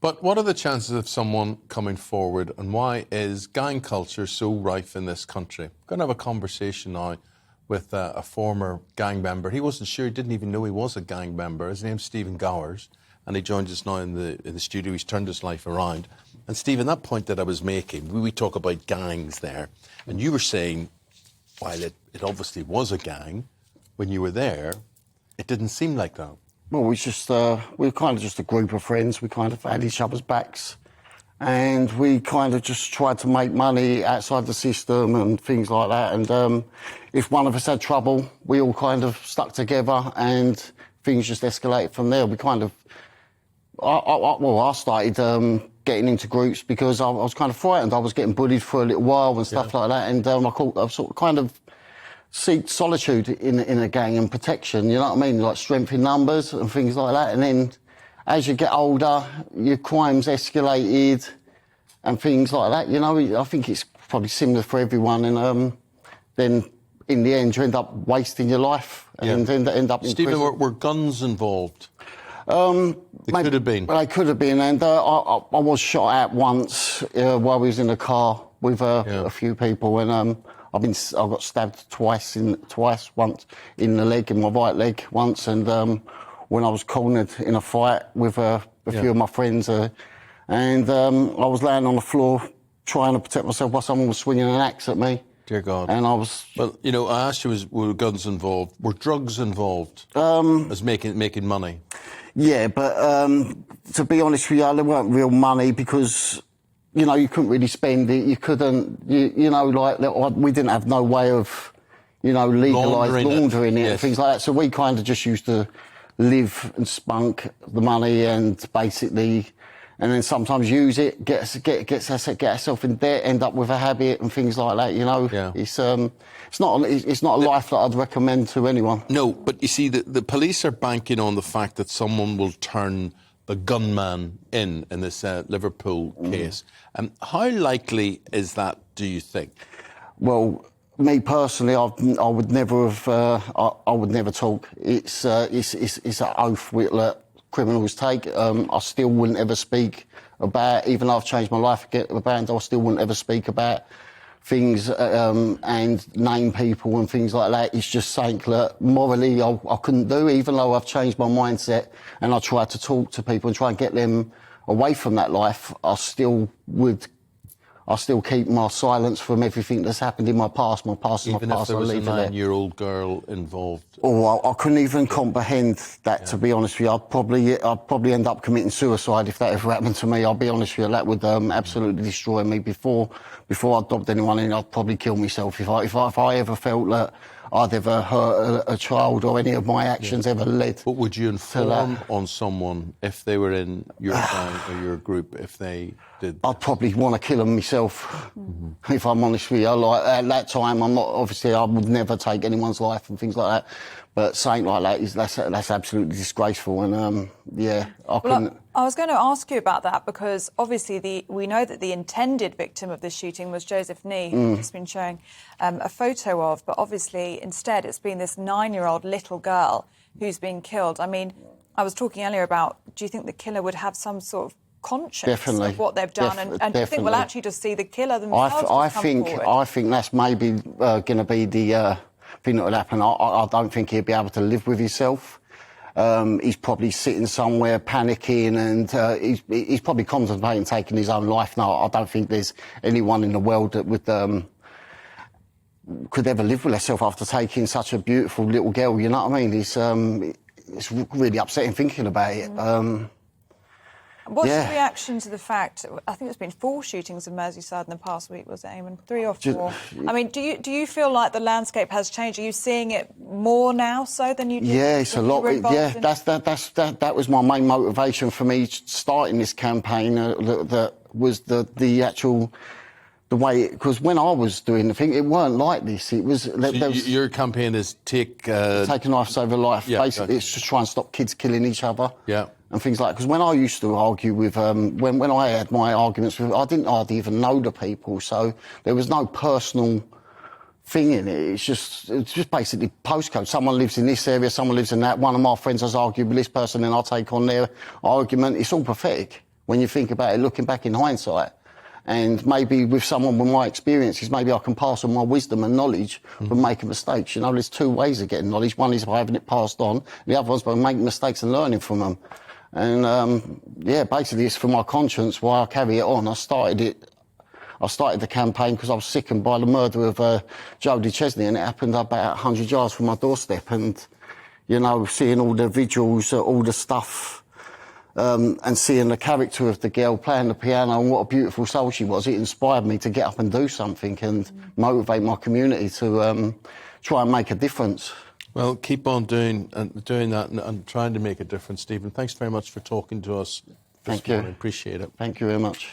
But what are the chances of someone coming forward, and why is gang culture so rife in this country? I'm going to have a conversation now with a former gang member. He wasn't sure, he didn't even know he was a gang member. His name's Stephen Gowers, and he joins us now in the studio. He's turned his life around. And Stephen, that point that I was making, we talk about gangs there, and you were saying, while it obviously was a gang, when you were there, it didn't seem like that. Well, we were kind of just a group of friends. We kind of had each other's backs, and we kind of just tried to make money outside the system and things like that. And if one of us had trouble, we all kind of stuck together, and things just escalated from there. We kind of, I started getting into groups because I was kind of frightened. I was getting bullied for a little while and stuff like that, and I sort of kind of seek solitude in a gang and protection, you know what I mean? Like strength in numbers and things like that. And then as you get older, your crimes escalated and things like that, you know. I think it's probably similar for everyone. And then in the end, you end up wasting your life and end up in Stephen, prison. were guns involved? They could have been. They could have been. And I was shot at once while I was in a car with a few people. And I got stabbed twice, once in the leg, in my right leg once, and when I was cornered in a fight with a few of my friends, and I was laying on the floor trying to protect myself while someone was swinging an axe at me. Dear God. And I was... Well, you know, I asked you, were guns involved? Were drugs involved as making money? Yeah, but to be honest with you, there weren't real money because... You know, you couldn't really spend it. You couldn't, you know, like, we didn't have no way of, you know, laundering it and things like that. So we kind of just used to live and spunk the money and basically, and then sometimes use it, get ourselves in debt, end up with a habit and things like that, you know. Yeah. It's not a life that I'd recommend to anyone. No, but you see, the police are banking on the fact that someone will turn the gunman in this Liverpool case. How likely is that, do you think? Well, me personally, I would never have. I would never talk. It's an oath that criminals take. I still wouldn't ever speak about. Even though I've changed my life about, I still wouldn't ever speak about things and name people and things like that. It's just something that morally I couldn't do, even though I've changed my mindset and I try to talk to people and try and get them away from that life. I still keep my silence from everything that's happened in my past. My past is my past. Even if there was a 9-year-old girl involved? Oh, I couldn't even comprehend that, to be honest with you. I'd probably end up committing suicide if that ever happened to me. I'll be honest with you, that would absolutely destroy me. Before I dobbed anyone in, I'd probably kill myself. If I ever felt that I'd ever hurt a child or any of my actions ever led. But would you inform on someone if they were in your gang or your group, if they did? I'd probably want to kill them myself, if I'm honest with you. Like, at that time, I would never take anyone's life and things like that. But saying like that that's absolutely disgraceful, and I was going to ask you about that because obviously we know that the intended victim of this shooting was Joseph Nee, who we've just been showing a photo of, but obviously instead it's been this 9-year-old little girl who's been killed. I mean, I was talking earlier about, do you think the killer would have some sort of conscience of what they've done, and do you think we'll actually just see the killer themselves? I think that's maybe going to be the thing that would happen. I don't think he'd be able to live with himself. He's probably sitting somewhere panicking, and he's probably contemplating taking his own life now. I don't think there's anyone in the world that would could ever live with herself after taking such a beautiful little girl. You know what I mean? It's really upsetting thinking about it. What's your reaction to the fact, I think there's been 4 shootings in Merseyside in the past week, was it, Eamon? 3 or 4? I mean, do you feel like the landscape has changed? Are you seeing it more now so than you did? Yeah, it's a lot. Yeah, that was my main motivation for me starting this campaign. That was the actual... The way, because when I was doing the thing, it weren't like this. It was... your campaign is take a knife save a life. Yeah, basically, it's just try and stop kids killing each other. Yeah. And things like that. Because when I used to argue with... when I had my arguments with... I didn't hardly even know the people, so there was no personal thing in it. It's just basically postcode. Someone lives in this area, someone lives in that. One of my friends has argued with this person, and I take on their argument. It's all pathetic. when you think about it, looking back in hindsight. And maybe with someone with my experiences, maybe I can pass on my wisdom and knowledge from making mistakes. You know, there's two ways of getting knowledge. One is by having it passed on. The other one's by making mistakes and learning from them. And, yeah, basically it's for my conscience why I carry it on. I started the campaign because I was sickened by the murder of Jodie Chesney, and it happened about 100 yards from my doorstep. And, you know, seeing all the vigils, all the stuff, and seeing the character of the girl playing the piano and what a beautiful soul she was, it inspired me to get up and do something and motivate my community to try and make a difference. Well, keep on doing that and trying to make a difference, Stephen. Thanks very much for talking to us. Thank you. Appreciate it. Thank you very much.